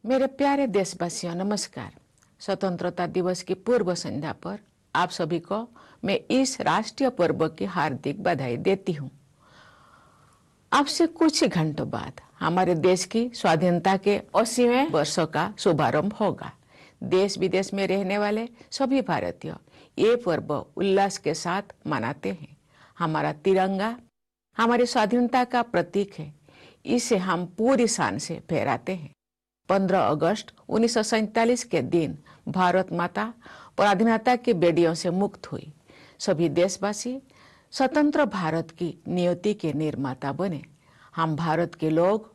मेरे प्यारे देशवासियों, नमस्कार। स्वतंत्रता दिवस की पूर्व संध्या पर आप सभी को मैं इस राष्ट्रीय पर्व की हार्दिक बधाई देती हूँ। अब से कुछ ही घंटों बाद हमारे देश की स्वाधीनता के 80वें वर्षों का शुभारंभ होगा। देश विदेश में रहने वाले सभी भारतीय ये पर्व उल्लास के साथ मनाते हैं। हमारा तिरंगा हमारी स्वाधीनता का प्रतीक है। इसे हम पूरी शान से फहराते हैं। 15 अगस्त 1947 के दिन भारत माता पराधीनता की बेड़ियों से मुक्त हुई। सभी देशवासी स्वतंत्र भारत की नियति के निर्माता बने। हम भारत के लोग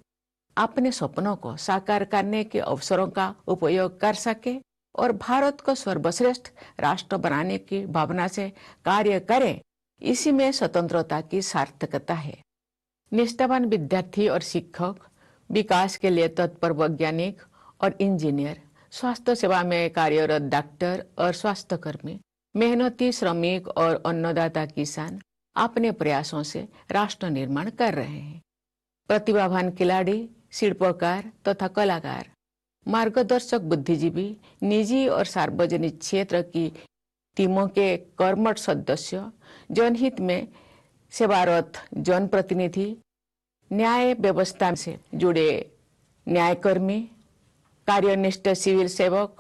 अपने सपनों को साकार करने के अवसरों का उपयोग कर सके और भारत को सर्वश्रेष्ठ राष्ट्र बनाने की भावना से कार्य करें, इसी में स्वतंत्रता की सार्थकता है। निष्ठावान विद्यार्थी और शिक्षक, विकास के लिए तत्पर वैज्ञानिक और इंजीनियर, स्वास्थ्य सेवा में कार्यरत डॉक्टर और स्वास्थ्यकर्मी, मेहनती श्रमिक और अन्नदाता किसान अपने प्रयासों से राष्ट्र निर्माण कर रहे हैं। प्रतिभावान खिलाड़ी, शिल्पकार तथा कलाकार, मार्गदर्शक बुद्धिजीवी, निजी और सार्वजनिक क्षेत्र की टीमों के कर्मठ सदस्य, जनहित में सेवारत जनप्रतिनिधि, न्याय व्यवस्था से जुड़े न्यायकर्मी, कार्यनिष्ठ सिविल सेवक,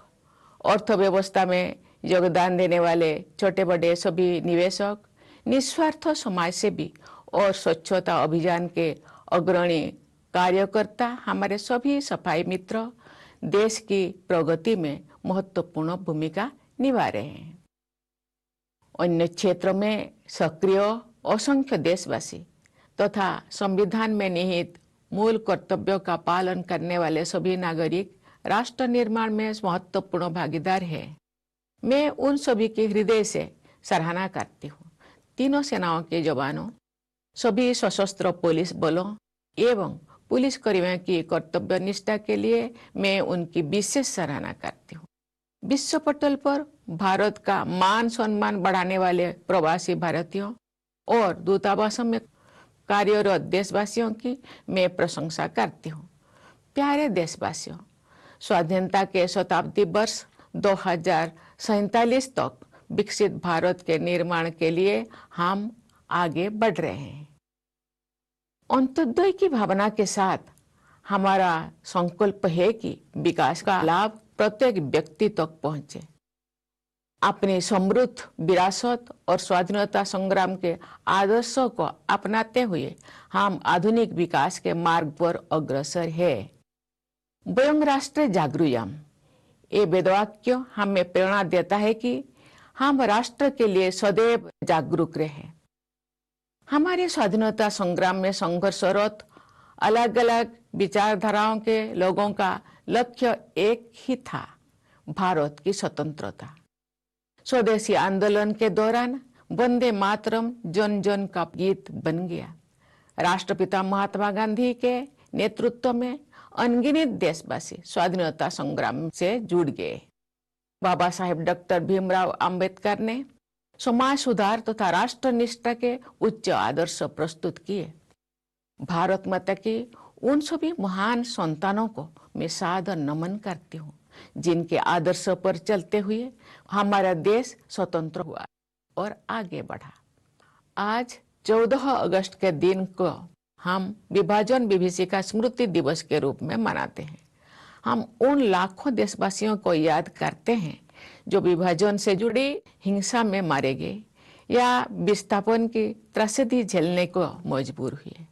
अर्थव्यवस्था में योगदान देने वाले छोटे बड़े सभी निवेशक, निस्वार्थ समाजसेवी और स्वच्छता अभियान के अग्रणी कार्यकर्ता, हमारे सभी सफाई मित्र देश की प्रगति में महत्वपूर्ण भूमिका निभा रहे हैं। अन्य क्षेत्र में सक्रिय असंख्य देशवासी तथा संविधान में निहित मूल कर्तव्यों का पालन करने वाले सभी नागरिक राष्ट्र निर्माण में महत्वपूर्ण भागीदार है। मैं उन सभी के हृदय से सराहना करती हूँ। तीनों सेनाओं के जवानों, सभी सशस्त्र पुलिस बलों एवं पुलिस कर्मियों की कर्तव्य निष्ठा के लिए मैं उनकी विशेष सराहना करती हूँ। विश्व पटल पर भारत का मान सम्मान बढ़ाने वाले प्रवासी भारतीयों और दूतावासों में कार्यरत देशवासियों की मैं प्रशंसा करती हूँ। प्यारे देशवासियों, स्वाधीनता के शताब्दी वर्ष 2047 तक विकसित भारत के निर्माण के लिए हम आगे बढ़ रहे हैं। अंत्योदय की भावना के साथ हमारा संकल्प है कि विकास का लाभ प्रत्येक व्यक्ति तक पहुंचे। अपनी समृद्ध विरासत और स्वाधीनता संग्राम के आदर्शों को अपनाते हुए हम आधुनिक विकास के मार्ग पर अग्रसर है। वयं राष्ट्रे जागृयाम, ये वेदवाक्य हमें प्रेरणा देता है कि हम राष्ट्र के लिए सदैव जागरूक रहे। हमारे स्वाधीनता संग्राम में संघर्षरत अलग अलग विचारधाराओं के लोगों का लक्ष्य एक ही था, भारत की स्वतंत्रता। स्वदेशी आंदोलन के दौरान वंदे मातरम जन जन का गीत बन गया। राष्ट्रपिता महात्मा गांधी के नेतृत्व में अनगिनत देशवासी स्वाधीनता संग्राम से जुड़ गए। बाबा साहेब डॉक्टर भीमराव अंबेडकर ने समाज सुधार तथा राष्ट्र निष्ठा के उच्च आदर्श प्रस्तुत किए। भारत माता की उन सभी महान संतानों को मैं सादर नमन करती हूँ जिनके आदर्शों पर चलते हुए हमारा देश स्वतंत्र हुआ और आगे बढ़ा। आज 14 अगस्त के दिन को हम विभाजन विभीषिका स्मृति दिवस के रूप में मनाते हैं। हम उन लाखों देशवासियों को याद करते हैं जो विभाजन से जुड़ी हिंसा में मारे गए या विस्थापन की त्रासदी झेलने को मजबूर हुए।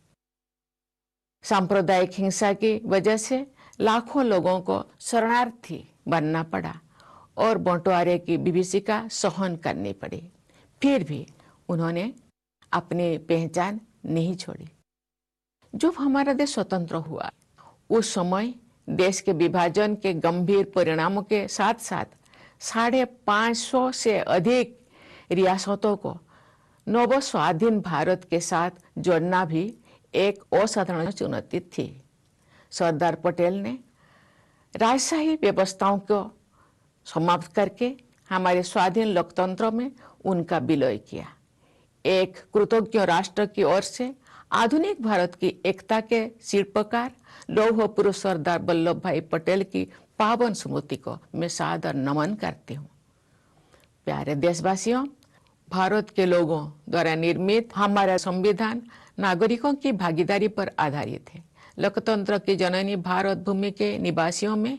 सांप्रदायिक हिंसा की वजह से लाखों लोगों को शरणार्थी बनना पड़ा और बंटवारे की विभीषिका सहन करनी पड़ी। फिर भी उन्होंने अपनी पहचान नहीं छोड़ी। जब हमारा देश स्वतंत्र हुआ उस समय देश के विभाजन के गंभीर परिणामों के साथ साथ 550 से अधिक रियासतों को नव स्वाधीन भारत के साथ जोड़ना भी एक असाधारण चुनौती थी। सरदार पटेल ने राजशाही व्यवस्थाओं को समाप्त करके हमारे स्वाधीन लोकतंत्र में उनका विलय किया। एक कृतज्ञ राष्ट्र की ओर से आधुनिक भारत की एकता के शिल्पकार लौह पुरुष सरदार वल्लभ भाई पटेल की पावन स्मृति को मैं सादर नमन करती हूँ। प्यारे देशवासियों, भारत के लोगों द्वारा निर्मित हमारा संविधान नागरिकों की भागीदारी पर आधारित है। लोकतंत्र की जननी भारत भूमि के निवासियों में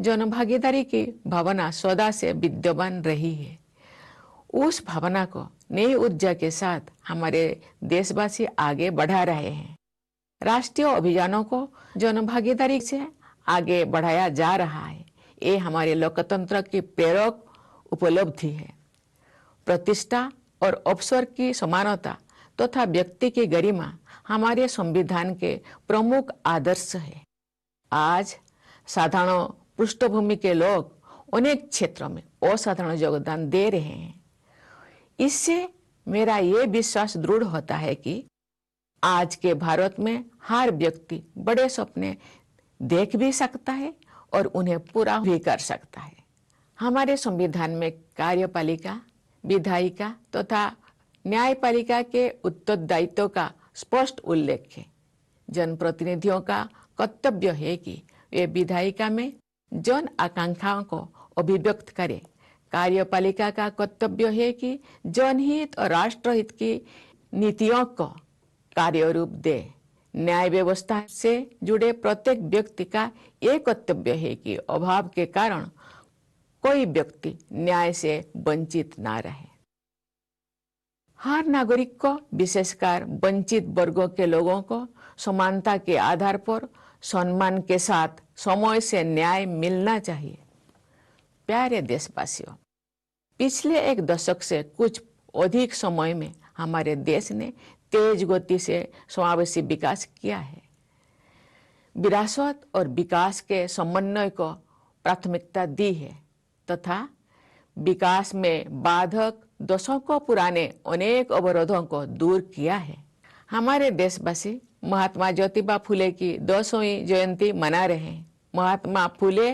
जनभागीदारी की भावना सदा से विद्यमान रही है। उस भावना को नई ऊर्जा के साथ हमारे देशवासी आगे बढ़ा रहे हैं। राष्ट्रीय अभियानों को जनभागीदारी से आगे बढ़ाया जा रहा है। ये हमारे लोकतंत्र की प्रेरक उपलब्धि है। प्रतिष्ठा और अवसर की समानता तथा व्यक्ति की गरिमा हमारे संविधान के प्रमुख आदर्श है। आज साधारण पृष्ठभूमि के लोग अनेक क्षेत्रों में असाधारण योगदान दे रहे हैं। इससे मेरा ये विश्वास दृढ़ होता है कि आज के भारत में हर व्यक्ति बड़े सपने देख भी सकता है और उन्हें पूरा भी कर सकता है। हमारे संविधान में कार्यपालिका, विधायिका तथा न्यायपालिका के उत्तरदायित्व का स्पष्ट उल्लेख है। जनप्रतिनिधियों का कर्तव्य है कि वे विधायिका में जन आकांक्षाओं को अभिव्यक्त करें। कार्यपालिका का कर्तव्य है कि जनहित और राष्ट्रहित की नीतियों को कार्यरूप दे। न्याय व्यवस्था से जुड़े प्रत्येक व्यक्ति का एक कर्तव्य है कि अभाव के कारण कोई व्यक्ति न्याय से वंचित ना रहे। हर नागरिक को, विशेषकर वंचित वर्गों के लोगों को समानता के आधार पर सम्मान के साथ समय से न्याय मिलना चाहिए। प्यारे देशवासियों, पिछले एक दशक से कुछ अधिक समय में हमारे देश ने तेज गति से समावेशी विकास किया है। विरासत और विकास के समन्वय को प्राथमिकता दी है तथा विकास में बाधक दशकों पुराने अनेक अवरोधों को दूर किया है। हमारे देशवासी महात्मा ज्योतिबा फुले की 200वीं जयंती मना रहे हैं। महात्मा फुले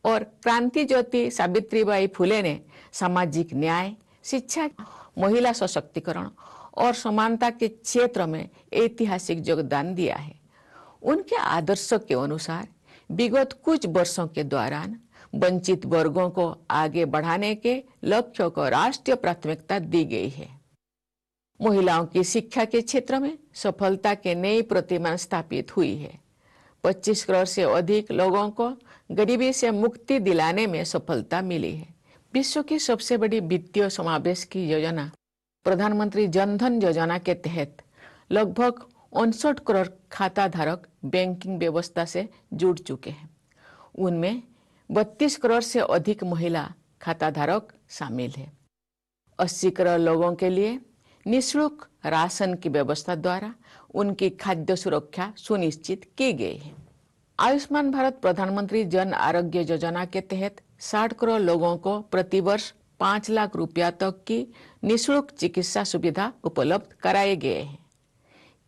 और क्रांति ज्योति सावित्रीबाई फुले ने सामाजिक न्याय, शिक्षा, महिला सशक्तिकरण और समानता के क्षेत्र में ऐतिहासिक योगदान दिया है। उनके आदर्शों के अनुसार विगत कुछ वर्षों के दौरान वंचित वर्गों को आगे बढ़ाने के लक्ष्य को राष्ट्रीय प्राथमिकता दी गई है। महिलाओं की शिक्षा के क्षेत्र में सफलता के नई प्रतिमान स्थापित हुई है। 25 करोड़ से अधिक लोगों को गरीबी से मुक्ति दिलाने में सफलता मिली है। विश्व की सबसे बड़ी वित्तीय समावेश की योजना प्रधानमंत्री जन धन योजना के तहत लगभग 59 करोड़ खाता धारक बैंकिंग व्यवस्था से जुड़ चुके हैं। उनमें 32 करोड़ से अधिक महिला खाता धारक शामिल है। 80 करोड़ लोगों के लिए निःशुल्क राशन की व्यवस्था द्वारा उनकी खाद्य सुरक्षा सुनिश्चित की गई है। आयुष्मान भारत प्रधानमंत्री जन आरोग्य योजना के तहत 60 करोड़ लोगों को प्रतिवर्ष 5 लाख रुपया तक की निःशुल्क चिकित्सा सुविधा उपलब्ध कराए गए हैं।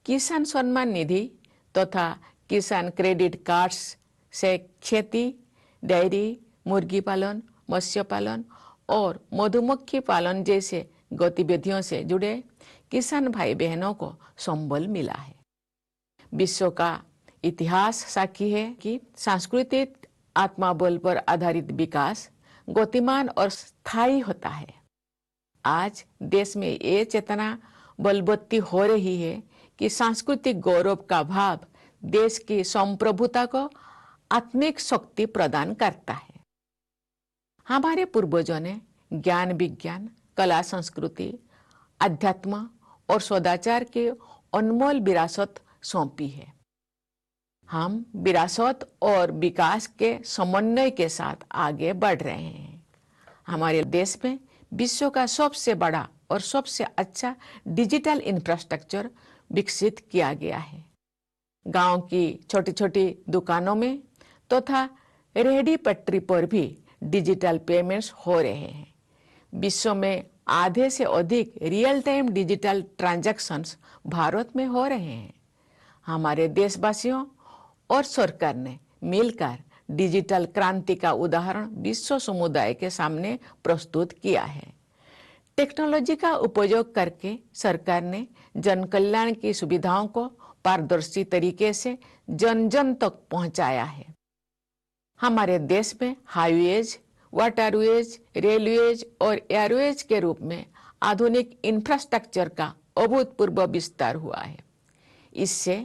किसान सम्मान निधि तथा किसान क्रेडिट कार्ड्स से खेती, डेयरी, मुर्गी पालन, मत्स्य पालन और मधुमक्खी पालन जैसे गतिविधियों से जुड़े किसान भाई बहनों को संबल मिला है। विश्व का इतिहास साक्षी है कि सांस्कृतिक आत्माबल पर आधारित विकास गतिमान और स्थायी होता है। आज देश में ये चेतना बलवत्ती हो रही है कि सांस्कृतिक गौरव का भाव देश की संप्रभुता को आत्मिक शक्ति प्रदान करता है। हमारे पूर्वजों ने ज्ञान विज्ञान, कला संस्कृति, अध्यात्म और सदाचार की अनमोल विरासत सौंपी है। हम विरासत और विकास के समन्वय के साथ आगे बढ़ रहे हैं। हमारे देश में विश्व का सबसे बड़ा और सबसे अच्छा डिजिटल इंफ्रास्ट्रक्चर विकसित किया गया है। गांव की छोटी छोटी दुकानों में तथा रेहड़ी पटरी पर भी डिजिटल पेमेंट्स हो रहे हैं। विश्व में आधे से अधिक real time digital transactions Bharat में हो रहे हैं। हमारे देशवासियों और सरकार ने मिलकर डिजिटल क्रांति का उदाहरण विश्व समुदाय के सामने प्रस्तुत किया है। टेक्नोलॉजी का उपयोग करके सरकार ने जन कल्याण की सुविधाओं को पारदर्शी तरीके से जन जन तक पहुंचाया है। हमारे देश में हाईवेज, वाटरवेज, रेलवेज और एयरवेज के रूप में आधुनिक इंफ्रास्ट्रक्चर का अभूतपूर्व विस्तार हुआ है। इससे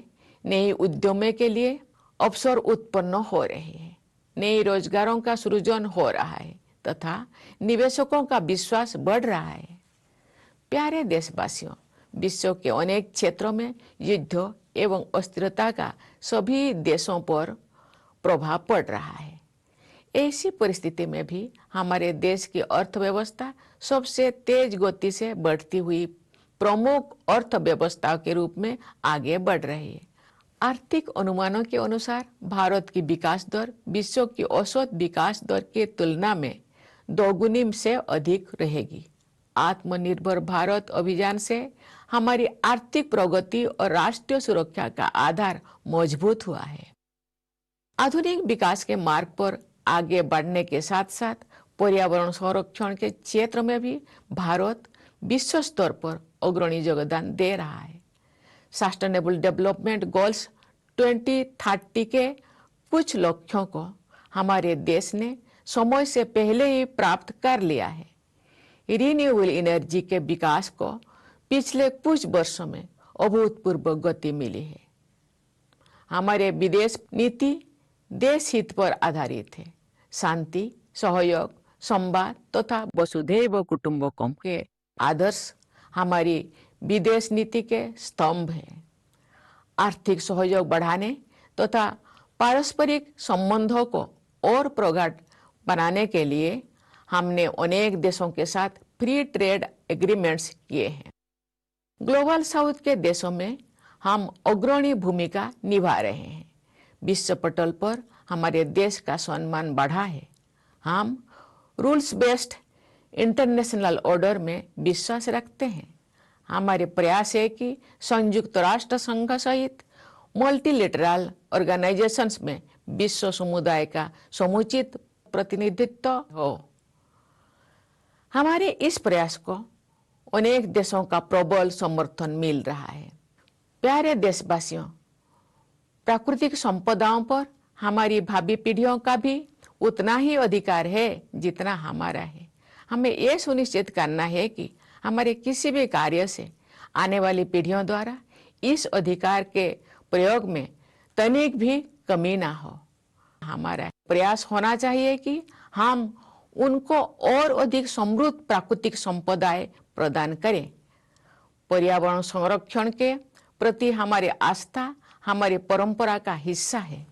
नए उद्यमों के लिए अवसर उत्पन्न हो रहे हैं, नए रोजगारों का सृजन हो रहा है तथा निवेशकों का विश्वास बढ़ रहा है। प्यारे देशवासियों, विश्व के अनेक क्षेत्रों में युद्ध एवं अस्थिरता का सभी देशों पर प्रभाव पड़ रहा है। ऐसी परिस्थिति में भी हमारे देश की अर्थव्यवस्था सबसे तेज गति से बढ़ती हुई प्रमुख अर्थव्यवस्था के रूप में आगे बढ़ रही है। आर्थिक अनुमानों के अनुसार भारत की विकास दर विश्व की औसत विकास दर की तुलना में दोगुनी से अधिक रहेगी। आत्मनिर्भर भारत अभियान से हमारी आर्थिक प्रगति और राष्ट्रीय सुरक्षा का आधार मजबूत हुआ है। आधुनिक विकास के मार्ग पर आगे बढ़ने के साथ साथ पर्यावरण संरक्षण के क्षेत्र में भी भारत विश्व स्तर पर अग्रणी योगदान दे रहा है। सस्टेनेबल डेवलपमेंट गोल्स 2030 के कुछ लक्ष्यों को हमारे देश ने समय से पहले ही प्राप्त कर लिया है। रिन्यूएबल एनर्जी के विकास को पिछले कुछ वर्षों में अभूतपूर्व गति मिली है। हमारे विदेश नीति देश हित पर आधारित है। शांति, सहयोग, संवाद तथा वसुधैव कुटुंबकम के आदर्श हमारी विदेश नीति के स्तंभ हैं। आर्थिक सहयोग बढ़ाने तथा पारस्परिक संबंधों को और प्रगाढ़ बनाने के लिए हमने अनेक देशों के साथ फ्री ट्रेड एग्रीमेंट्स किए हैं। ग्लोबल साउथ के देशों में हम अग्रणी भूमिका निभा रहे हैं। विश्व पटल पर हमारे देश का सम्मान बढ़ा है। हम रूल्स बेस्ड इंटरनेशनल ऑर्डर में विश्वास रखते हैं। हमारे प्रयास है कि संयुक्त राष्ट्र संघ सहित मल्टीलेटरल ऑर्गेनाइजेशंस में विश्व समुदाय का समुचित प्रतिनिधित्व हो। हमारे इस प्रयास को अनेक देशों का प्रबल समर्थन मिल रहा है। प्यारे देशवासियों, प्राकृतिक संपदाओं पर हमारी भावी पीढ़ियों का भी उतना ही अधिकार है जितना हमारा है। हमें यह सुनिश्चित करना है कि हमारे किसी भी कार्य से आने वाली पीढ़ियों द्वारा इस अधिकार के प्रयोग में तनिक भी कमी ना हो। हमारा प्रयास होना चाहिए कि हम उनको और अधिक समृद्ध प्राकृतिक संपदाएं प्रदान करें। पर्यावरण संरक्षण के प्रति हमारी आस्था हमारी परंपरा का हिस्सा है।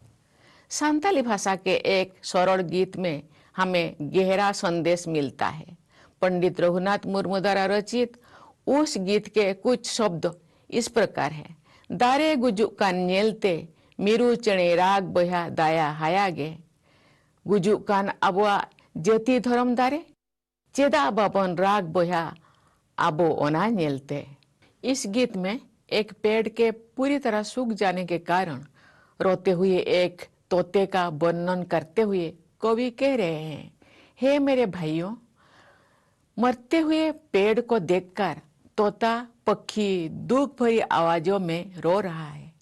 संताली भाषा के एक सरल गीत में हमें गहरा संदेश मिलता है। पंडित रघुनाथ मुर्मू द्वारा रचित उस गीत के कुछ शब्द इस प्रकार हैं। दारे गुजु कान नेलते मीरू चणे राग बहा दाया हायागे गुजु कान अबुआ जेती धर्म दारे चेदा बाबन राग बहा आबो ओना नेलते। इस गीत में एक पेड़ के पूरी तरह सूख जाने के कारण रोते हुए एक तोते का वर्णन करते हुए कवि कह रहे हैं, हे मेरे भाइयों, मरते हुए पेड़ को देखकर तोता पक्षी दुख भरी आवाजों में रो रहा है।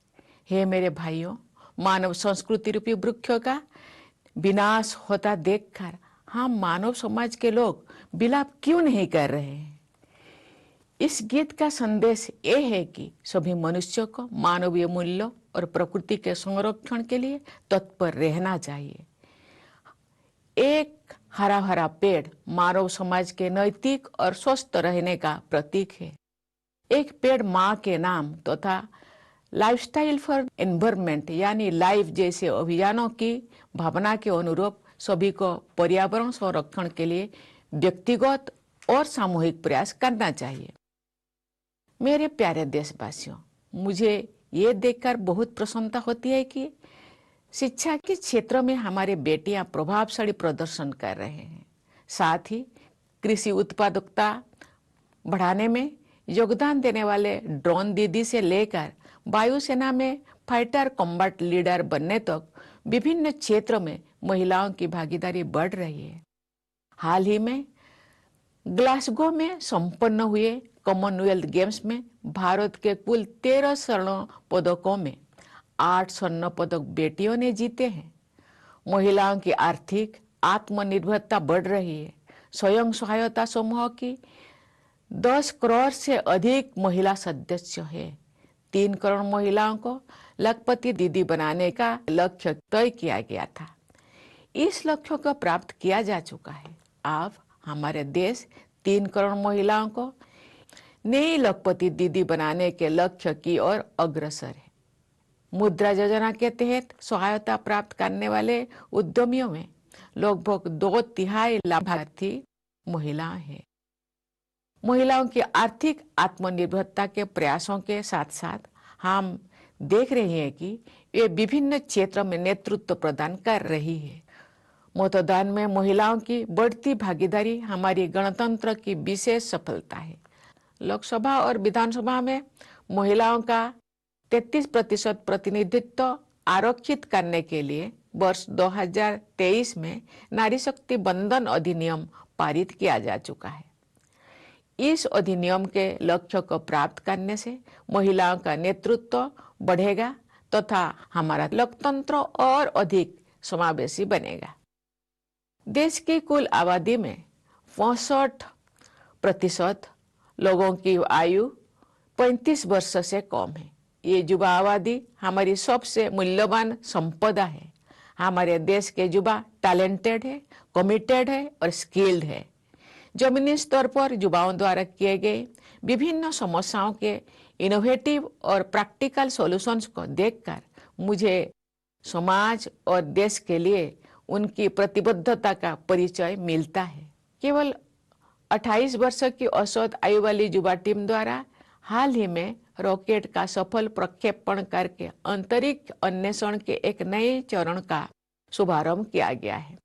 हे मेरे भाइयों, मानव संस्कृति रूपी वृक्षों का विनाश होता देखकर हम मानव समाज के लोग विलाप क्यों नहीं कर रहे हैं? इस गीत का संदेश ये है कि सभी मनुष्यों को मानवीय मूल्यों और प्रकृति के संरक्षण के लिए तत्पर रहना चाहिए। एक हरा भरा पेड़ मानव समाज के नैतिक और स्वस्थ रहने का प्रतीक है। एक पेड़ माँ के नाम तथा लाइफस्टाइल फॉर एनवायरनमेंट यानी लाइफ जैसे अभियानों की भावना के अनुरूप सभी को पर्यावरण संरक्षण के लिए व्यक्तिगत और सामूहिक प्रयास करना चाहिए। मेरे प्यारे देशवासियों, मुझे ये देखकर बहुत प्रसन्नता होती है कि शिक्षा के क्षेत्र में हमारे बेटियां प्रभावशाली प्रदर्शन कर रहे हैं। साथ ही कृषि उत्पादकता बढ़ाने में योगदान देने वाले ड्रोन दीदी से लेकर वायुसेना में फाइटर कॉम्बैट लीडर बनने तक विभिन्न क्षेत्रों में महिलाओं की भागीदारी बढ़ रही है। हाल ही में ग्लासगो में संपन्न हुए कॉमनवेल्थ गेम्स में भारत के कुल 13 स्वर्ण पदकों में 8 स्वर्ण पदक बेटियों ने जीते हैं। महिलाओं की आर्थिक आत्मनिर्भरता बढ़ रही है। स्वयं सहायता समूह की 10 करोड़ से अधिक महिला सदस्य है। 3 करोड़ महिलाओं को लखपति दीदी बनाने का लक्ष्य तय किया गया था। इस लक्ष्य को प्राप्त किया जा चुका है। अब हमारे देश 3 करोड़ महिलाओं को नई लखपति दीदी बनाने के लक्ष्य की ओर अग्रसर है। मुद्रा योजना के तहत सहायता प्राप्त करने वाले उद्यमियों में लगभग 2/3 लाभार्थी महिलाएं हैं। महिलाओं की आर्थिक आत्मनिर्भरता के प्रयासों के साथ साथ हम देख रहे हैं कि वे विभिन्न क्षेत्रों में नेतृत्व प्रदान कर रही है। मतदान में महिलाओं की बढ़ती भागीदारी हमारी गणतंत्र की विशेष सफलता है। लोकसभा और विधानसभा में महिलाओं का 33% प्रतिनिधित्व आरक्षित करने के लिए वर्ष 2023 में नारी शक्ति बंधन अधिनियम पारित किया जा चुका है। इस अधिनियम के लक्ष्य को प्राप्त करने से महिलाओं का नेतृत्व बढ़ेगा तथा हमारा लोकतंत्र और अधिक समावेशी बनेगा। देश की कुल आबादी में 65% लोगों की आयु 35 वर्ष से कम है। ये युवा आबादी हमारी सबसे मूल्यवान संपदा है। हमारे देश के युवा टैलेंटेड है, कमिटेड है और स्किल्ड है। जमीनी स्तर पर युवाओं द्वारा किए गए विभिन्न समस्याओं के इनोवेटिव और प्रैक्टिकल सॉल्यूशंस को देखकर मुझे समाज और देश के लिए उनकी प्रतिबद्धता का परिचय मिलता है। केवल 28 वर्ष की औसत आयु वाली युवा टीम द्वारा हाल ही में रॉकेट का सफल प्रक्षेपण करके अंतरिक्ष अन्वेषण के एक नए चरण का शुभारंभ किया गया है।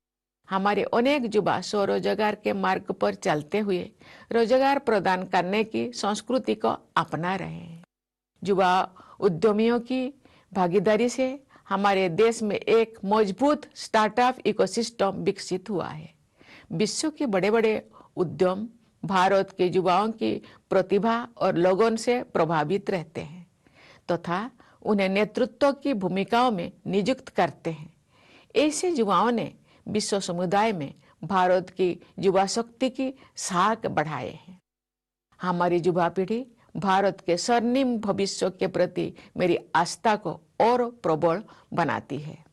हमारे अनेक युवा स्वरोजगार के मार्ग पर चलते हुए रोजगार प्रदान करने की संस्कृति को अपना रहे हैं। युवा उद्यमियों की भागीदारी से हमारे देश में एक मजबूत स्टार्टअप इकोसिस्टम विकसित हुआ है। विश्व के बड़े बड़े उद्यम भारत के युवाओं की प्रतिभा और लगन से प्रभावित रहते हैं तथा उन्हें नेतृत्व की भूमिकाओं में नियुक्त करते हैं। ऐसे युवाओं ने विश्व समुदाय में भारत की युवा शक्ति की साख बढ़ाए हैं। हमारी युवा पीढ़ी भारत के स्वर्णिम भविष्य के प्रति मेरी आस्था को और प्रबल बनाती है।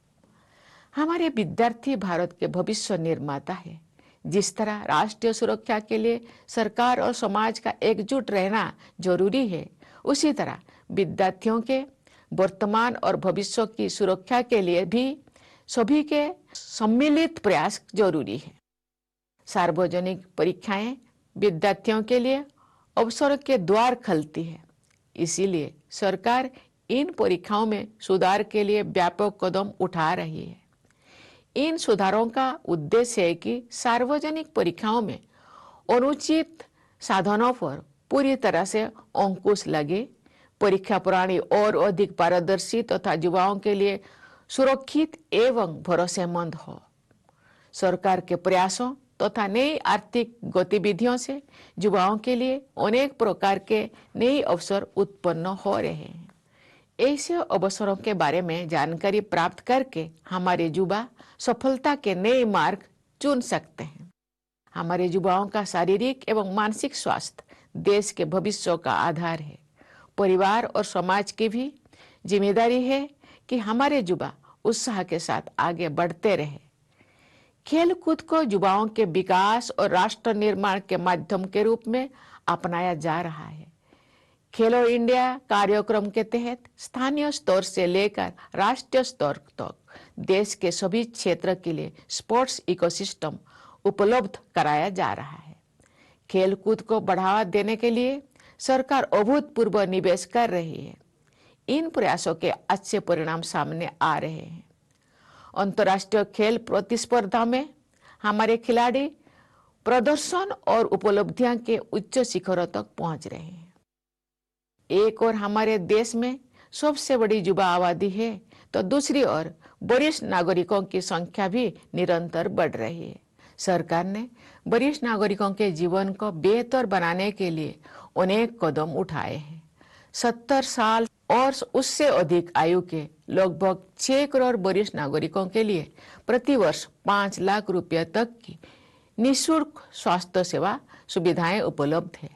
हमारे विद्यार्थी भारत के भविष्य निर्माता है। जिस तरह राष्ट्रीय सुरक्षा के लिए सरकार और समाज का एकजुट रहना जरूरी है, उसी तरह विद्यार्थियों के वर्तमान और भविष्य की सुरक्षा के लिए भी सभी के सम्मिलित प्रयास जरूरी है। सार्वजनिक परीक्षाएं विद्यार्थियों के लिए अवसर के द्वार खोलती है। इसीलिए सरकार इन परीक्षाओं में सुधार के लिए व्यापक कदम उठा रही है। इन सुधारों का उद्देश्य है कि सार्वजनिक परीक्षाओं में अनुचित साधनों पर पूरी तरह से अंकुश लगे, परीक्षा प्रणाली और अधिक पारदर्शी तथा युवाओं के लिए सुरक्षित एवं भरोसेमंद हो। सरकार के प्रयासों तथा नई आर्थिक गतिविधियों से युवाओं के लिए अनेक प्रकार के नए अवसर उत्पन्न हो रहे हैं। ऐसे अवसरों के बारे में जानकारी प्राप्त करके हमारे युवा सफलता के नए मार्ग चुन सकते हैं। हमारे युवाओं का शारीरिक एवं मानसिक स्वास्थ्य देश के भविष्य का आधार है। परिवार और समाज की भी जिम्मेदारी है कि हमारे युवा उत्साह के साथ आगे बढ़ते रहे। खेल कूद को युवाओं के विकास और राष्ट्र निर्माण के माध्यम के रूप में अपनाया जा रहा है। खेलो इंडिया कार्यक्रम के तहत स्थानीय स्तर से लेकर राष्ट्रीय स्तर तक देश के सभी क्षेत्र के लिए स्पोर्ट्स इकोसिस्टम उपलब्ध कराया जा रहा है। खेल कूद को बढ़ावा देने के लिए सरकार अभूतपूर्व निवेश कर रही है। इन प्रयासों के अच्छे परिणाम सामने आ रहे हैं। अंतर्राष्ट्रीय खेल प्रतिस्पर्धा में हमारे खिलाड़ी प्रदर्शन और उपलब्धियां के उच्च शिखरों तक पहुंच रहे हैं। एक और हमारे देश में सबसे बड़ी युवा आबादी है, तो दूसरी ओर वरिष्ठ नागरिकों की संख्या भी निरंतर बढ़ रही है। सरकार ने वरिष्ठ नागरिकों के जीवन को बेहतर बनाने के लिए अनेक कदम उठाए हैं। 70 साल और उससे अधिक आयु के लगभग 6 करोड़ वरिष्ठ नागरिकों के लिए प्रतिवर्ष 5 लाख रुपए तक की निःशुल्क स्वास्थ्य सेवा सुविधाएं उपलब्ध है।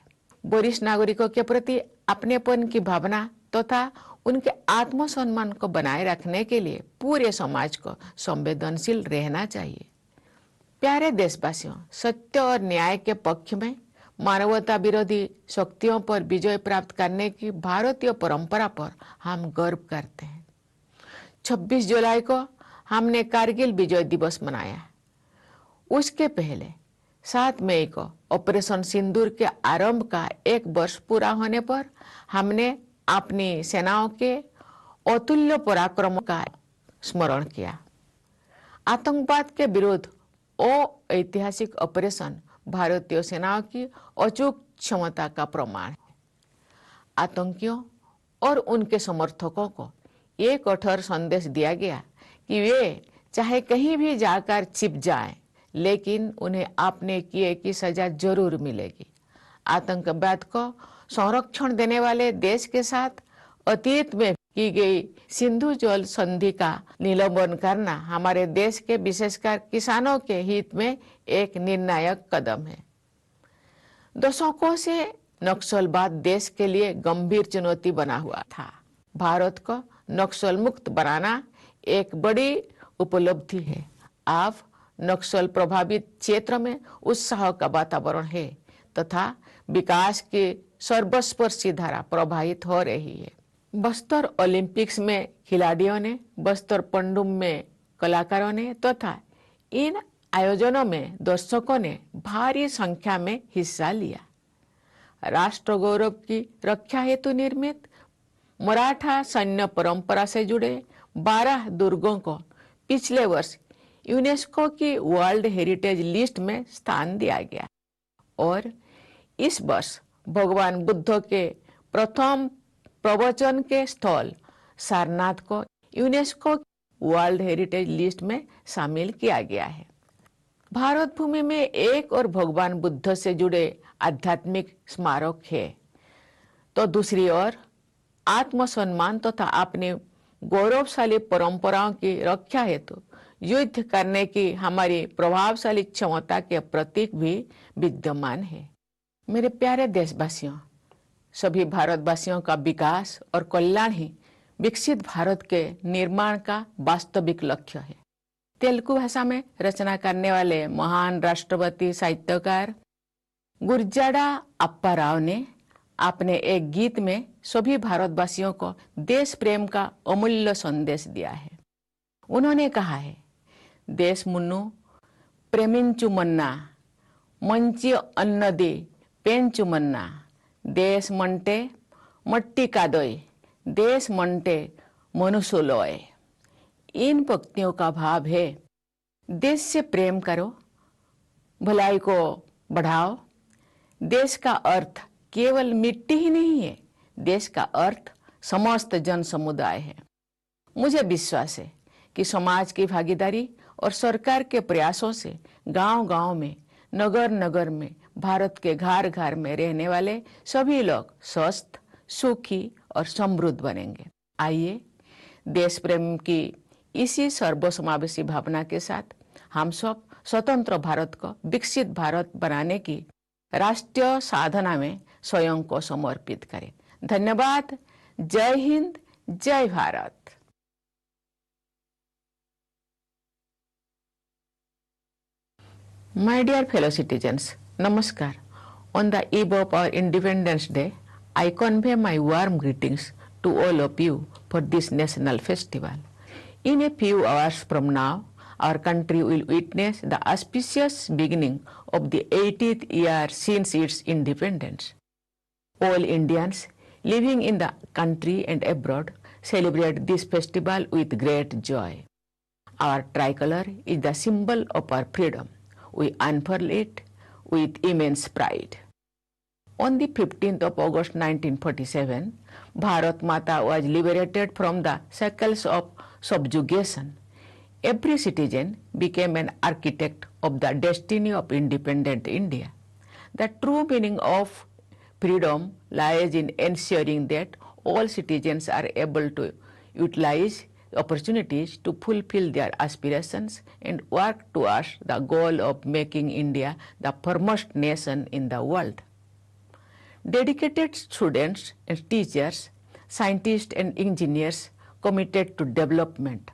वरिष्ठ नागरिकों के प्रति अपनेपन की भावना तथा उनके आत्मसम्मान को बनाए रखने के लिए पूरे समाज को संवेदनशील रहना चाहिए। प्यारे देशवासियों, सत्य और न्याय के पक्ष में मानवता विरोधी शक्तियों पर विजय प्राप्त करने की भारतीय परंपरा पर हम गर्व करते हैं। 26 जुलाई को हमने कारगिल विजय दिवस मनाया। उसके पहले 7 मई को ऑपरेशन सिंदूर के आरंभ का 1 वर्ष पूरा होने पर हमने अपनी सेनाओं के अतुल्य पराक्रम का स्मरण किया। आतंकवाद के विरुद्ध ऐतिहासिक ऑपरेशन भारतीय सेनाओं की अचूक क्षमता का प्रमाण है। आतंकियों और उनके समर्थकों को ये कठोर संदेश दिया गया कि वे चाहे कहीं भी जाकर छिप जाएं, लेकिन उन्हें आपने किए की सजा जरूर मिलेगी। आतंकवाद को संरक्षण देने वाले देश के साथ अतीत में की गई सिंधु जल संधि का निलंबन करना हमारे देश के विशेषकर किसानों के हित में एक निर्णायक कदम है। दशकों से नक्सलवाद देश के लिए गंभीर चुनौती बना हुआ था। भारत को नक्सल मुक्त बनाना एक बड़ी उपलब्धि है। अब नक्सल प्रभावित क्षेत्र में उत्साह का वातावरण है तथा विकास की सर्वस्पर्शी धारा प्रवाहित हो रही है। बस्तर ओलंपिक्स में खिलाड़ियों ने, बस्तर पंडुम में कलाकारों ने तथा इन आयोजनों में दर्शकों ने भारी संख्या में हिस्सा लिया। राष्ट्र गौरव की रक्षा हेतु निर्मित मराठा सैन्य परंपरा से जुड़े 12 दुर्गों को पिछले वर्ष यूनेस्को की वर्ल्ड हेरिटेज लिस्ट में स्थान दिया गया और इस वर्ष भगवान बुद्ध के प्रथम प्रवचन के स्थल सारनाथ को यूनेस्को वर्ल्ड हेरिटेज लिस्ट में शामिल किया गया है। भारत भूमि में एक और भगवान बुद्ध से जुड़े आध्यात्मिक स्मारक है, तो दूसरी ओर आत्मसम्मान तथा अपने गौरवशाली परंपराओं की रक्षा हेतु युद्ध करने की हमारी प्रभावशाली क्षमता के प्रतीक भी विद्यमान है। मेरे प्यारे देशवासियों, सभी भारतवासियों का विकास और कल्याण ही विकसित भारत के निर्माण का वास्तविक लक्ष्य है। तेलुगु भाषा में रचना करने वाले महान राष्ट्रपति साहित्यकार गुरजाड़ा अप्पा राव ने अपने एक गीत में सभी भारतवासियों को देश प्रेम का अमूल्य संदेश दिया है। उन्होंने कहा है, देश मुन्नु प्रेमिंचु मन्ना मंची अन्नदी पेंचु मन्ना देश मंटे मट्टी कादोय देश मंटे मनुष्योलोय। इन पंक्तियों का भाव है, देश से प्रेम करो, भलाई को बढ़ाओ। देश का अर्थ केवल मिट्टी ही नहीं है, देश का अर्थ समस्त जन समुदाय है। मुझे विश्वास है कि समाज की भागीदारी और सरकार के प्रयासों से गांव-गांव में, नगर-नगर में, भारत के घर-घर में रहने वाले सभी लोग स्वस्थ, सुखी और समृद्ध बनेंगे। आइए देश प्रेम की इसी सर्वसमावेशी भावना के साथ हम सब स्वतंत्र भारत को विकसित भारत बनाने की राष्ट्रीय साधना में स्वयं को समर्पित करें। धन्यवाद। जय हिंद, जय Bharat. My dear fellow citizens, Namaskar. On the eve of our Independence Day, I convey my warm greetings to all of you for this national festival. In a few hours from now, our country will witness the auspicious beginning of the 80th year since its independence. All Indians living in the country and abroad celebrate this festival with great joy. Our tricolor is the symbol of our freedom. We unfurl it with immense pride. On the 15th of August 1947, Bharat Mata was liberated from the shackles of subjugation. Every citizen became an architect of the destiny of independent India. The true meaning of freedom lies in ensuring that all citizens are able to utilize opportunities to fulfill their aspirations and work towards the goal of making India the foremost nation in the world. Dedicated students and teachers, scientists and engineers committed to development,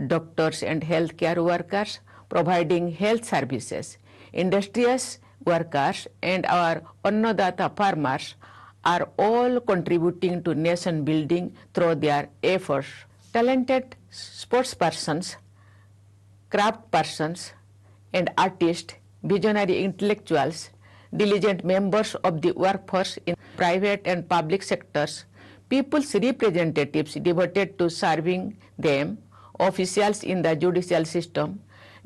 doctors and healthcare workers providing health services, industrious workers and our Annadata farmers are all contributing to nation building through their efforts. Talented sportspersons, craftspersons, and artists, visionary intellectuals, diligent members of the workforce in private and public sectors, people's representatives devoted to serving them, officials in the judicial system,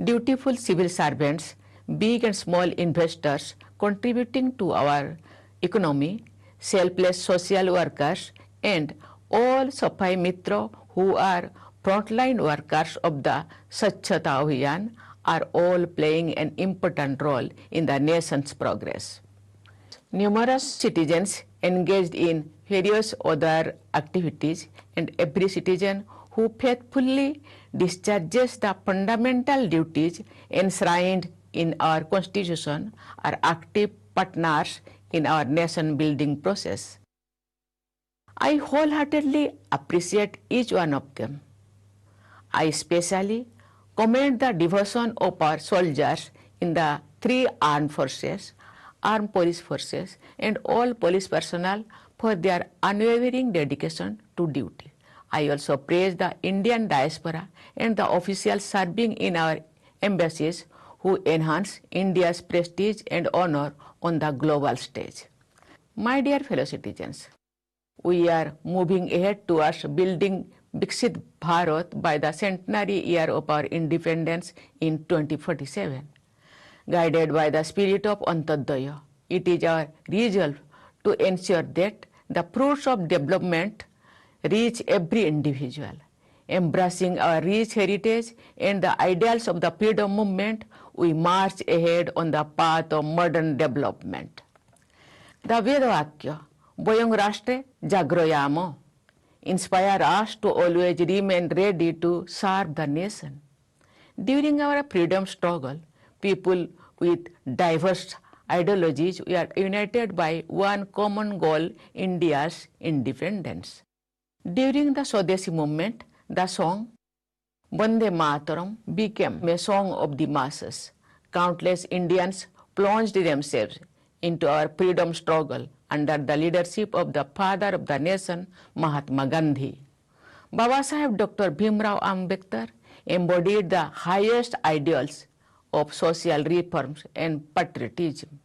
dutiful civil servants, big and small investors contributing to our economy, selfless social workers, and all Safai Mitra who are frontline workers of the Swachhata Abhiyan are all playing an important role in the nation's progress. Numerous citizens engaged in various other activities, and every citizen who faithfully discharges the fundamental duties enshrined in our Constitution are active partners in our nation building process. I wholeheartedly appreciate each one of them. I especially commend the devotion of our soldiers in the three armed forces, armed police forces, and all police personnel for their unwavering dedication to duty. I also praise the Indian diaspora and the officials serving in our embassies who enhance India's prestige and honor on the global stage. My dear fellow citizens, we are moving ahead towards building Viksit Bharat by the centenary year of our independence in 2047. Guided by the spirit of Antodaya, it is our resolve to ensure that the fruits of development reach every individual. Embracing our rich heritage and the ideals of the freedom movement, we march ahead on the path of modern development. The Vedavakya, Boyong Rashtre Jagroyamo, inspire us to always remain ready to serve the nation. During our freedom struggle, people with diverse ideologies were united by one common goal, India's independence. During the Swadeshi movement, the song Vande Mataram became a song of the masses. Countless Indians plunged themselves into our freedom struggle under the leadership of the father of the nation, Mahatma Gandhi. Baba Saheb Dr. Bhimrao Ambedkar embodied the highest ideals of social reforms and patriotism.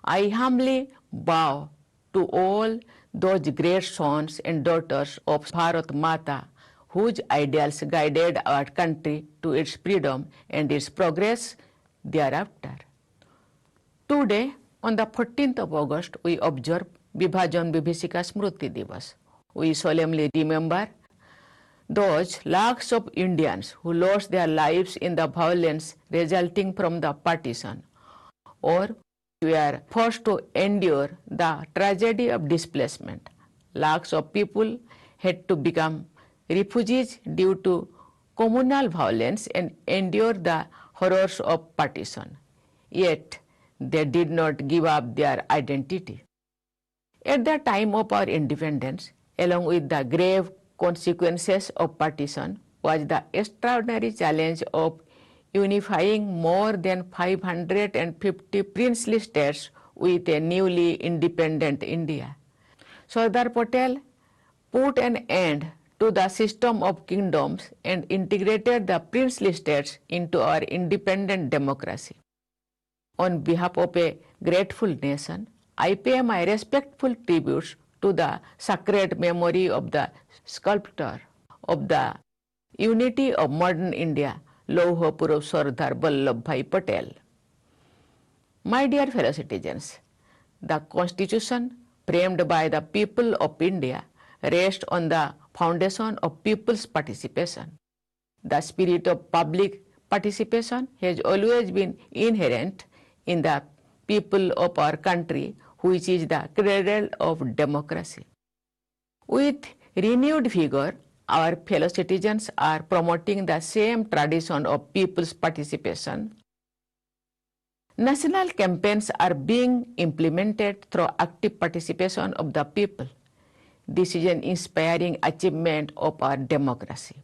I humbly bow to all those great sons and daughters of Bharat Mata whose ideals guided our country to its freedom and its progress thereafter. Today, on the 14th of August, we observe Vibhajan Vibhishika Smruti Divas. We solemnly remember those lakhs of Indians who lost their lives in the violence resulting from the partition, or were forced to endure the tragedy of displacement. Lakhs of people had to become refugees due to communal violence and endure the horrors of partition. Yet, they did not give up their identity. At the time of our independence, along with the grave consequences of partition, was the extraordinary challenge of unifying more than 550 princely states with a newly independent India. Sardar Patel put an end to the system of kingdoms and integrated the princely states into our independent democracy. On behalf of a grateful nation, I pay my respectful tributes to the sacred memory of the sculptor of the unity of modern India, Lauh Purush Sardar Vallabhbhai Patel. My dear fellow citizens, the Constitution framed by the people of India rests on the foundation of people's participation. The spirit of public participation has always been inherent in the people of our country, which is the cradle of democracy. With renewed vigor, our fellow citizens are promoting the same tradition of people's participation. National campaigns are being implemented through active participation of the people. This is an inspiring achievement of our democracy.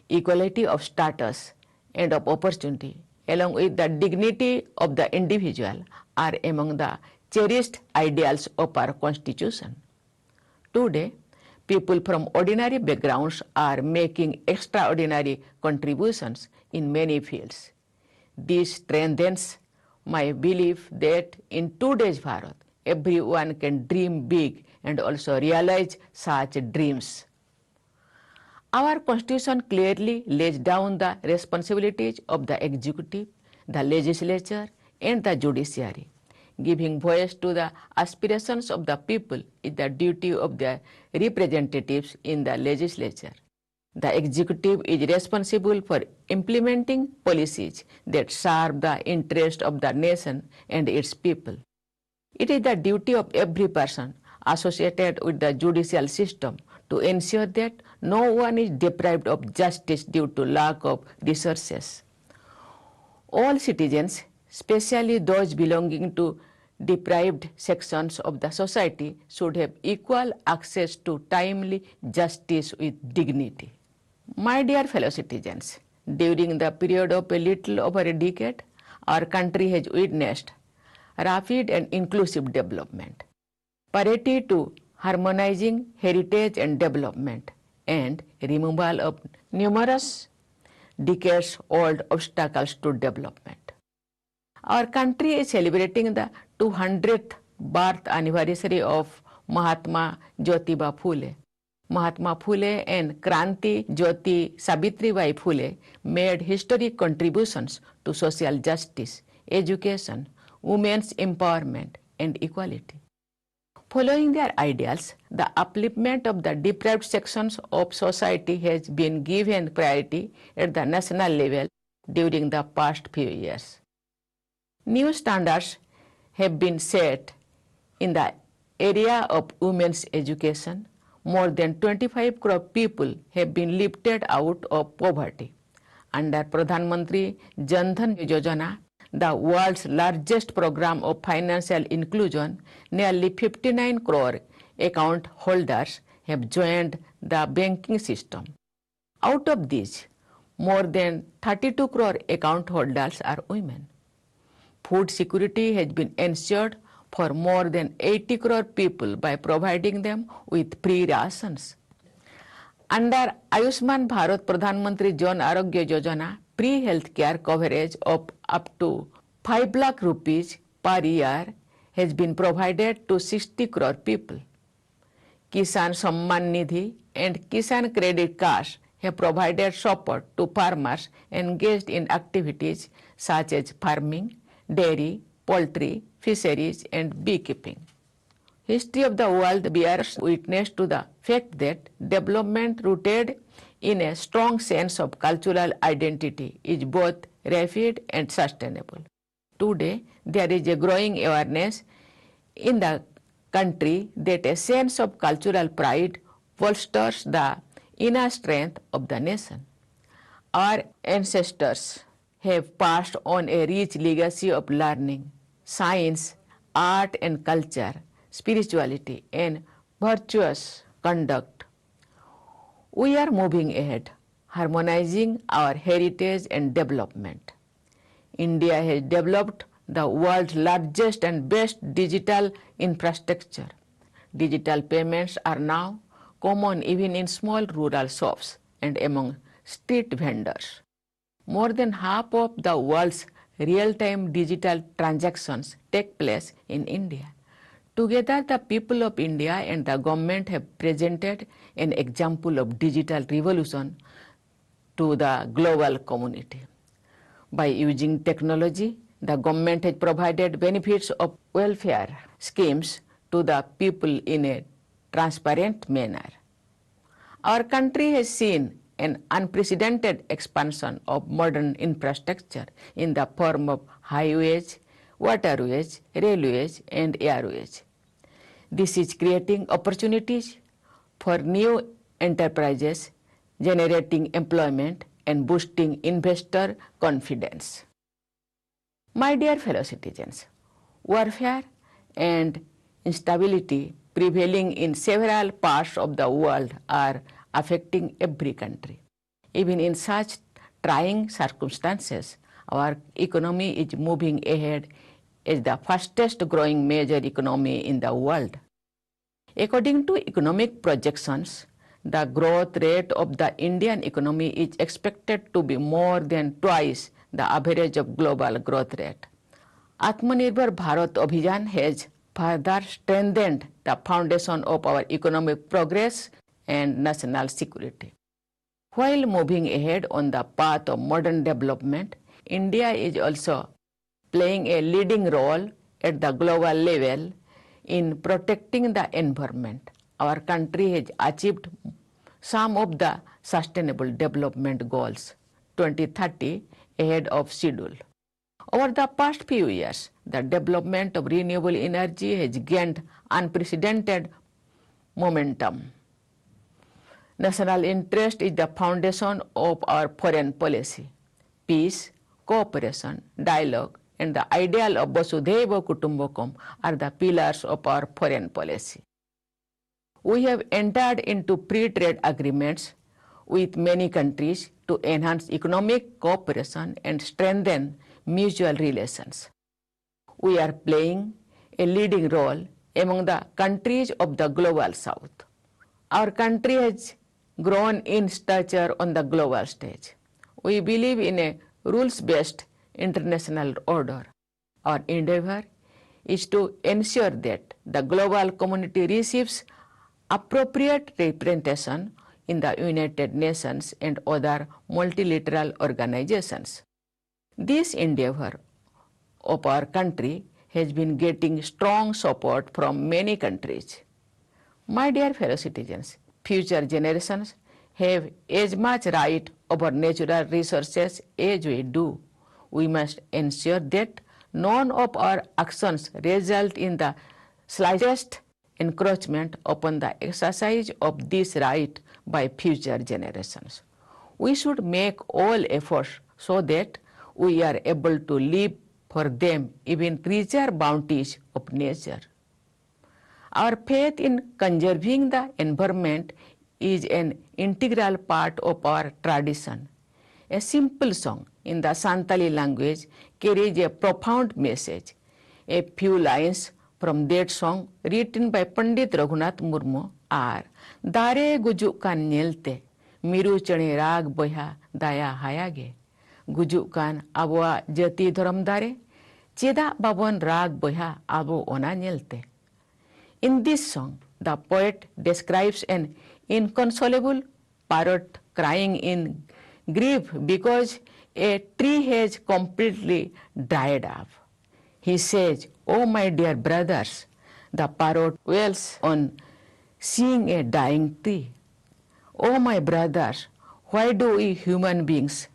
Equality of status and of opportunity, along with the dignity of the individual, are among the cherished ideals of our Constitution. Today, people from ordinary backgrounds are making extraordinary contributions in many fields. This strengthens my belief that in today's Bharat, everyone can dream big and also realize such dreams. Our Constitution clearly lays down the responsibilities of the executive, the legislature, and the judiciary. Giving voice to the aspirations of the people is the duty of the representatives in the legislature. The executive is responsible for implementing policies that serve the interest of the nation and its people. It is the duty of every person associated with the judicial system to ensure that no one is deprived of justice due to lack of resources. All citizens, especially those belonging to deprived sections of the society, should have equal access to timely justice with dignity. My dear fellow citizens, during the period of a little over a decade, our country has witnessed rapid and inclusive development. Parity to harmonizing heritage and development, and removal of numerous decades-old obstacles to development. Our country is celebrating the 200th birth anniversary of Mahatma Jyotiba Phule. Mahatma Phule and Kranti Jyoti Savitribai Phule made historic contributions to social justice, education, women's empowerment, and equality. Following their ideals, the upliftment of the deprived sections of society has been given priority at the national level during the past few years. New standards have been set in the area of women's education. More than 25 crore people have been lifted out of poverty. Under Pradhan Mantri Jan Dhan Yojana, the world's largest program of financial inclusion, nearly 59 crore account holders have joined the banking system. Out of these, more than 32 crore account holders are women. Food security has been ensured for more than 80 crore people by providing them with free rations. Under Ayushman Bharat Pradhan Mantri Jan Arogya Yojana, free health care coverage of up to 5 lakh rupees per year has been provided to 60 crore people. Kisan Samman Nidhi and Kisan Credit Cards have provided support to farmers engaged in activities such as farming, dairy, poultry, fisheries, and beekeeping. History of the world bears witness to the fact that development rooted in a strong sense of cultural identity is both rapid and sustainable. Today, there is a growing awareness in the country that a sense of cultural pride bolsters the inner strength of the nation. Our ancestors have passed on a rich legacy of learning, science, art and culture, spirituality, and virtuous conduct. We are moving ahead, harmonizing our heritage and development. India has developed the world's largest and best digital infrastructure. Digital payments are now common even in small rural shops and among street vendors. More than half of the world's real-time digital transactions take place in India. Together, the people of India and the government have presented an example of digital revolution to the global community. By using technology, the government has provided benefits of welfare schemes to the people in a transparent manner. Our country has seen an unprecedented expansion of modern infrastructure in the form of highways, waterways, railways, and airways. This is creating opportunities for new enterprises, generating employment, and boosting investor confidence. My dear fellow citizens, warfare and instability prevailing in several parts of the world are affecting every country. Even in such trying circumstances, our economy is moving ahead as the fastest growing major economy in the world. According to economic projections, the growth rate of the Indian economy is expected to be more than twice the average of global growth rate. Atmanirbhar Bharat Abhiyan has further strengthened the foundation of our economic progress and national security. While moving ahead on the path of modern development, India is also playing a leading role at the global level in protecting the environment. Our country has achieved some of the Sustainable Development Goals 2030 ahead of schedule. Over the past few years, the development of renewable energy has gained unprecedented momentum. National interest is the foundation of our foreign policy. Peace, cooperation, dialogue, and the ideal of Vasudhaiva Kutumbakam are the pillars of our foreign policy. We have entered into free trade agreements with many countries to enhance economic cooperation and strengthen mutual relations. We are playing a leading role among the countries of the global south. Our country has grown in stature on the global stage. We believe in a rules-based international order. Our endeavor is to ensure that the global community receives appropriate representation in the United Nations and other multilateral organizations. This endeavor of our country has been getting strong support from many countries. My dear fellow citizens, future generations have as much right over natural resources as we do. We must ensure that none of our actions result in the slightest encroachment upon the exercise of this right by future generations. We should make all efforts so that we are able to leave for them even richer bounties of nature. Our faith in conserving the environment is an integral part of our tradition. A simple song in the Santali language carries a profound message. A few lines from that song written by Pandit Raghunath Murmu are Dare gujuk kan nyelte miru chane rag boya daya hayage gujuk kan abwa jati dharam dare cheda babon rag boya abo ona nyelte. In this song, the poet describes an inconsolable parrot crying in grief because a tree has completely dried up. He says, "Oh my dear brothers," the parrot wails on seeing a dying tree. "Oh my brothers, why do we human beings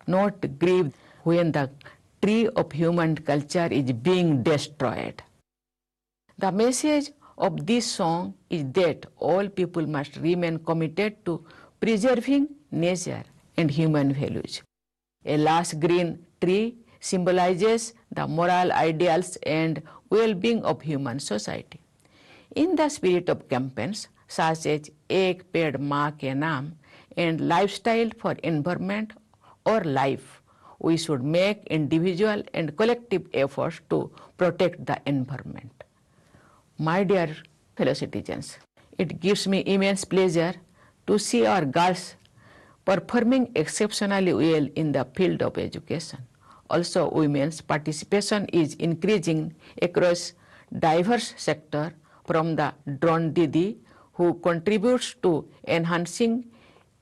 not grieve when the tree of human culture is being destroyed?" The message of this song is that all people must remain committed to preserving nature and human values. A lush green tree symbolizes the moral ideals and well-being of human society. In the spirit of campaigns such as Ek Ped Maa Ke Naam and Lifestyle for Environment or Life, we should make individual and collective efforts to protect the environment. My dear fellow citizens, it gives me immense pleasure to see our girls performing exceptionally well in the field of education. Also, women's participation is increasing across diverse sectors, from the drone DD, who contributes to enhancing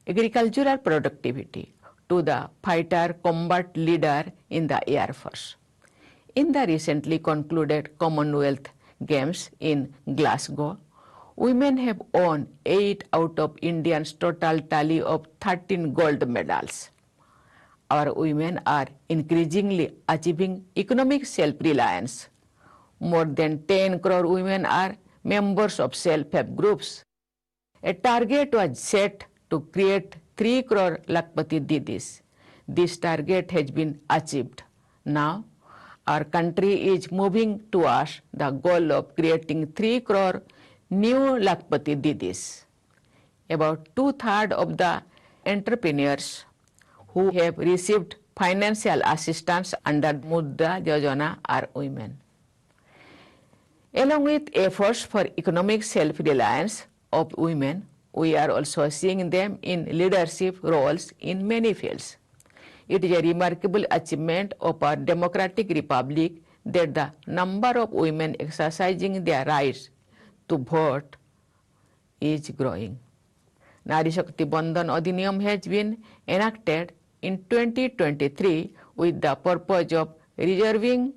agricultural productivity, to the fighter combat leader in the Air Force. In the recently concluded Commonwealth Games in Glasgow, women have won 8 out of India's total tally of 13 gold medals. Our women are increasingly achieving economic self-reliance. More than 10 crore women are members of self-help groups. A target was set to create 3 crore Lakpati Didis. This target has been achieved. Now, our country is moving towards the goal of creating 3 crore new Lakpati Didis. About 2/3 of the entrepreneurs who have received financial assistance under Mudra Yojana are women. Along with efforts for economic self-reliance of women, we are also seeing them in leadership roles in many fields. It is a remarkable achievement of our democratic republic that the number of women exercising their rights to vote is growing. Nari Shakti Bandhan Adhiniyam has been enacted in 2023 with the purpose of reserving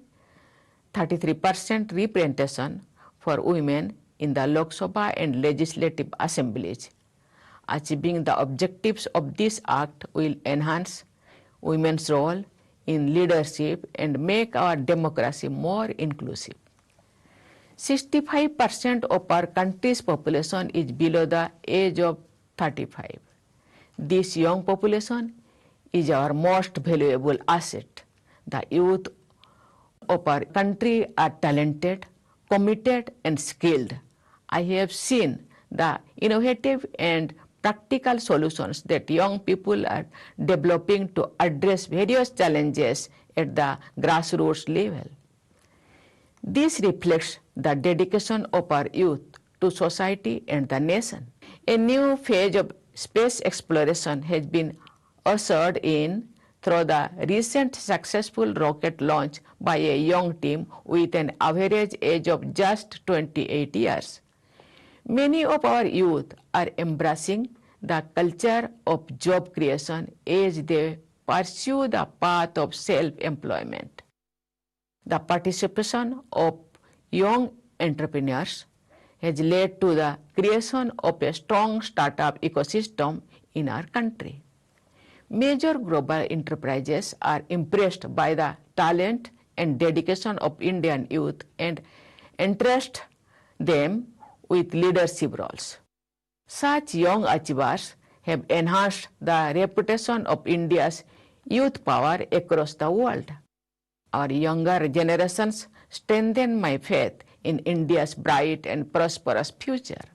33% representation for women in the Lok Sabha and legislative assemblies. Achieving the objectives of this act will enhance women's role in leadership and make our democracy more inclusive. 65% of our country's population is below the age of 35. This young population is our most valuable asset. The youth of our country are talented, committed, and skilled. I have seen the innovative and practical solutions that young people are developing to address various challenges at the grassroots level. This reflects the dedication of our youth to society and the nation. A new phase of space exploration has been ushered in through the recent successful rocket launch by a young team with an average age of just 28 years. Many of our youth are embracing the culture of job creation as they pursue the path of self-employment. The participation of young entrepreneurs has led to the creation of a strong startup ecosystem in our country. Major global enterprises are impressed by the talent and dedication of Indian youth and entrust them with leadership roles. Such young achievers have enhanced the reputation of India's youth power across the world. Our younger generations strengthen my faith in India's bright and prosperous future.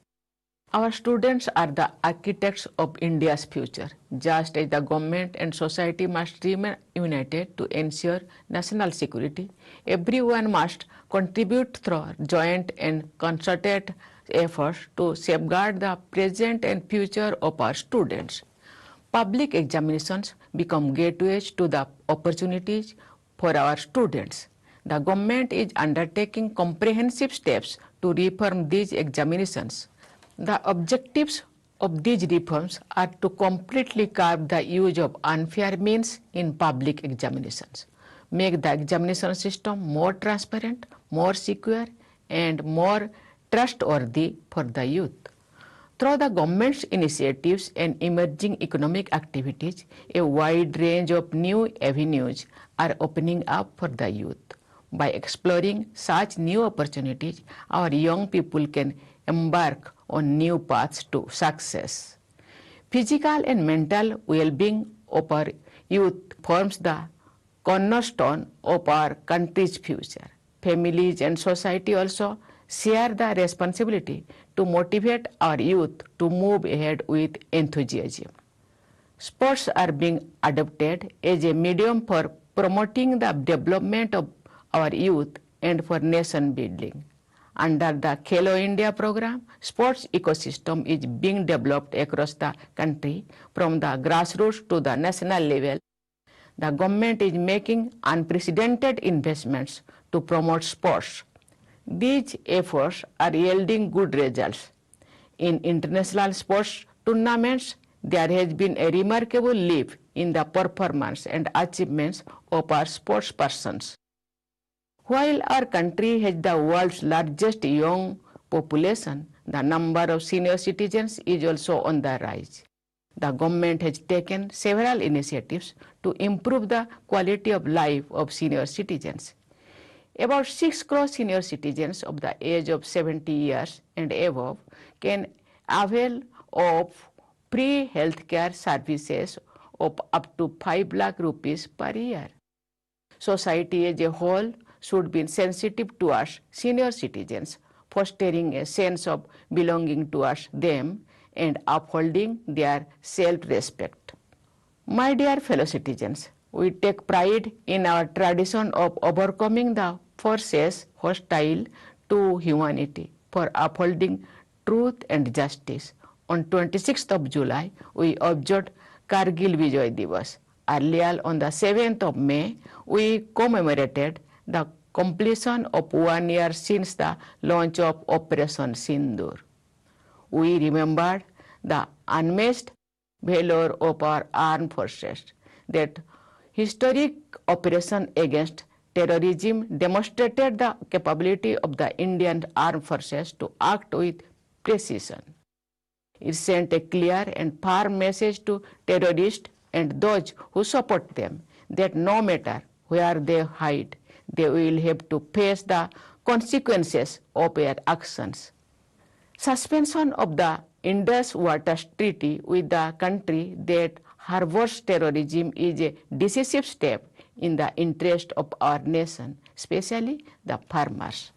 Our students are the architects of India's future. Just as the government and society must remain united to ensure national security, everyone must contribute through joint and concerted efforts to safeguard the present and future of our students. Public examinations become gateways to the opportunities for our students. The government is undertaking comprehensive steps to reform these examinations. The objectives of these reforms are to completely curb the use of unfair means in public examinations, make the examination system more transparent, more secure, and more trustworthy for the youth. Through the government's initiatives and emerging economic activities, a wide range of new avenues are opening up for the youth. By exploring such new opportunities, our young people can embark on new paths to success. Physical and mental well-being of our youth forms the cornerstone of our country's future. Families and society also share the responsibility to motivate our youth to move ahead with enthusiasm. Sports are being adopted as a medium for promoting the development of our youth and for nation building. Under the Khelo India program, sports ecosystem is being developed across the country from the grassroots to the national level. The government is making unprecedented investments to promote sports. These efforts are yielding good results. In international sports tournaments, there has been a remarkable leap in the performance and achievements of our sports persons. While our country has the world's largest young population, the number of senior citizens is also on the rise. The government has taken several initiatives to improve the quality of life of senior citizens. About 6 crore senior citizens of the age of 70 years and above can avail of free healthcare services of up to 5 lakh rupees per year. Society as a whole should be sensitive towards senior citizens, fostering a sense of belonging towards them and upholding their self-respect. My dear fellow citizens, we take pride in our tradition of overcoming the forces hostile to humanity for upholding truth and justice. On 26th of July, we observed Kargil Vijay Divas. Earlier, on the 7th of May, we commemorated the completion of 1 year since the launch of Operation Sindoor. We remembered the unmatched valor of our armed forces. That historic operation against terrorism demonstrated the capability of the Indian armed forces to act with precision. It sent a clear and firm message to terrorists and those who support them that no matter where they hide, they will have to face the consequences of their actions. Suspension of the Indus Water Treaty with the country that harbors terrorism is a decisive step in the interest of our nation, especially the farmers.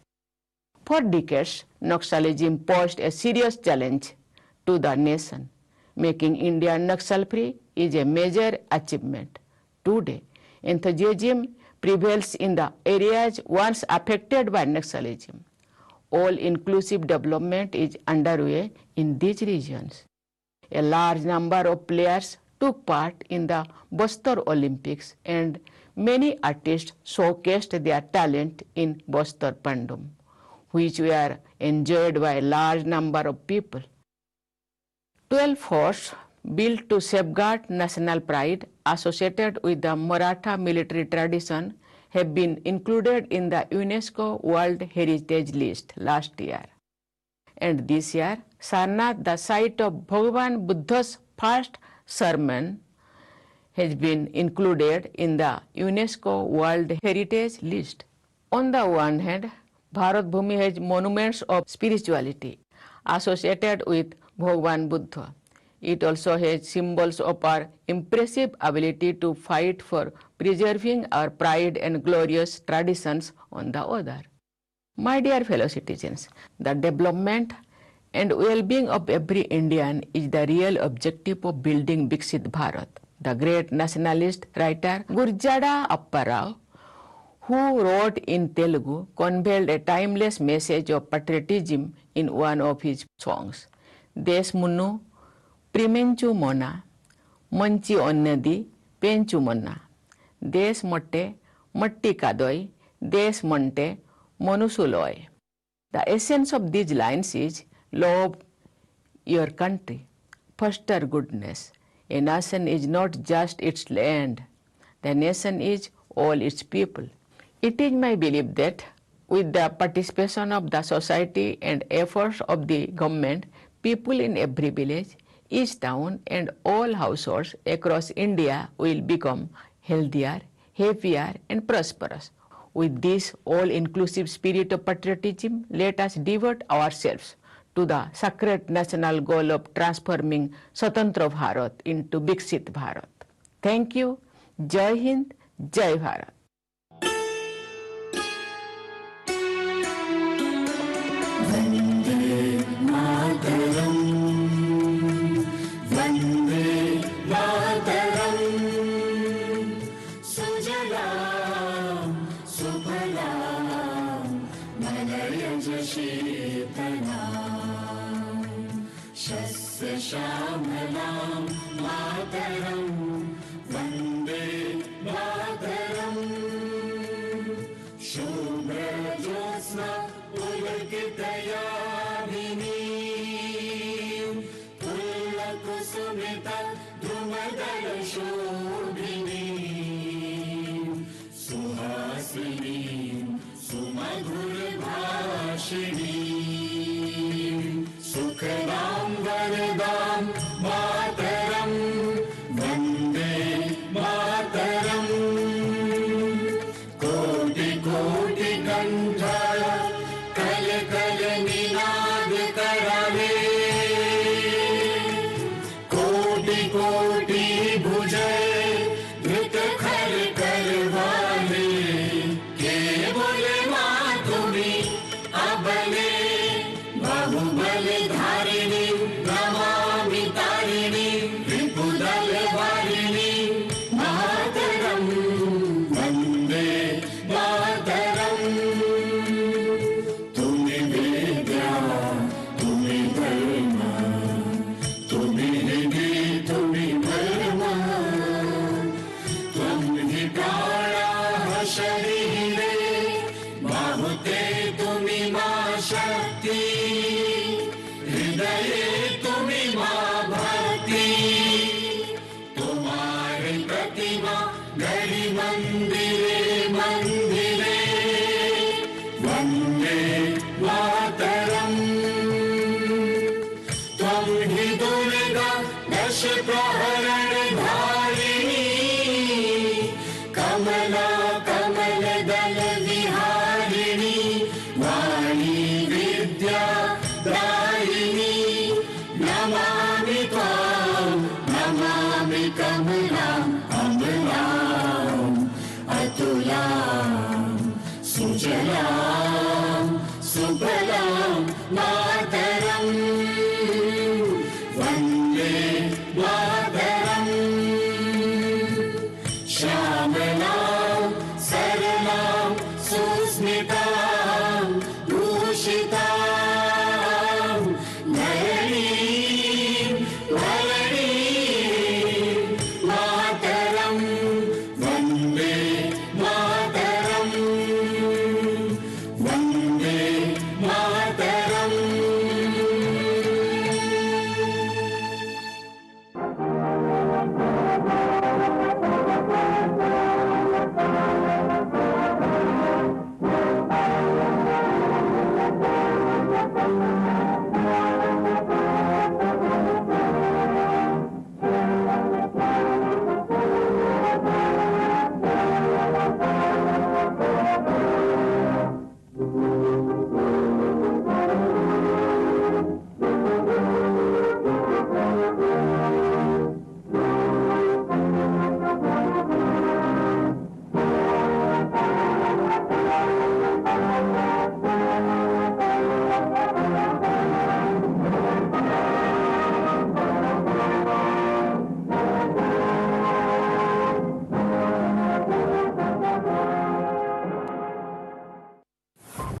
For decades, Naxalism posed a serious challenge to the nation. Making India Naxal-free is a major achievement. Today, enthusiasm prevails in the areas once affected by Naxalism. All-inclusive development is underway in these regions. A large number of players took part in the Bastar Olympics and many artists showcased their talent in Bastar Pandum, which were enjoyed by a large number of people. 12 forts built to safeguard national pride associated with the Maratha military tradition have been included in the UNESCO World Heritage List last year. And this year, Sarnath, the site of Bhagavan Buddha's first sermon, has been included in the UNESCO World Heritage List. On the one hand, Bharat Bhumi has monuments of spirituality associated with Bhagavan Buddha. It also has symbols of our impressive ability to fight for preserving our pride and glorious traditions on the other. My dear fellow citizens, the development and well-being of every Indian is the real objective of building Viksit Bharat. The great nationalist writer Gurjada Appa Rao, who wrote in Telugu, conveyed a timeless message of patriotism in one of his songs. Des Munnu Primenchu Mona, Manchi Onnadi, Penchu Mona. Des Motte, Matti Kadoi, Des Monte, Monusuloi. The essence of these lines is love your country, foster goodness. A nation is not just its land. The nation is all its people. It is my belief that with the participation of the society and efforts of the government, people in every village, each town and all households across India will become healthier, happier and prosperous. With this all-inclusive spirit of patriotism, let us devote ourselves to the sacred national goal of transforming Swatantra Bharat into Viksit Bharat. Thank you. Jai Hind, Jai Bharat. श्यामलां मातरं वन्दे मातरं शुभ्रज्योत्स्ना पुलकितयामिनीं पुल्लकुसुमिता द्रुमदलशोभिनीं सुहासिनीं सुमधुरभाषिणीं सुखदां वरदां मातरं वन्दे मातरं कोटि कोटि कण्ठाय कल कल निनाद करावे कोटि कोटि भुजय धृत खर करवाले केवल माँ तुम्ही अबले बाहुबल धारिणी नमामि तारिणी रिपुदल वारिणी मातरं वन्दे मातरं तुम्हि विद्या तुम्हि धर्म तुम्हि निधि तुम्हि धर्म त्वं हि प्राणाः शरीरे बाहुते तुम्हि मा शक्ति हृदये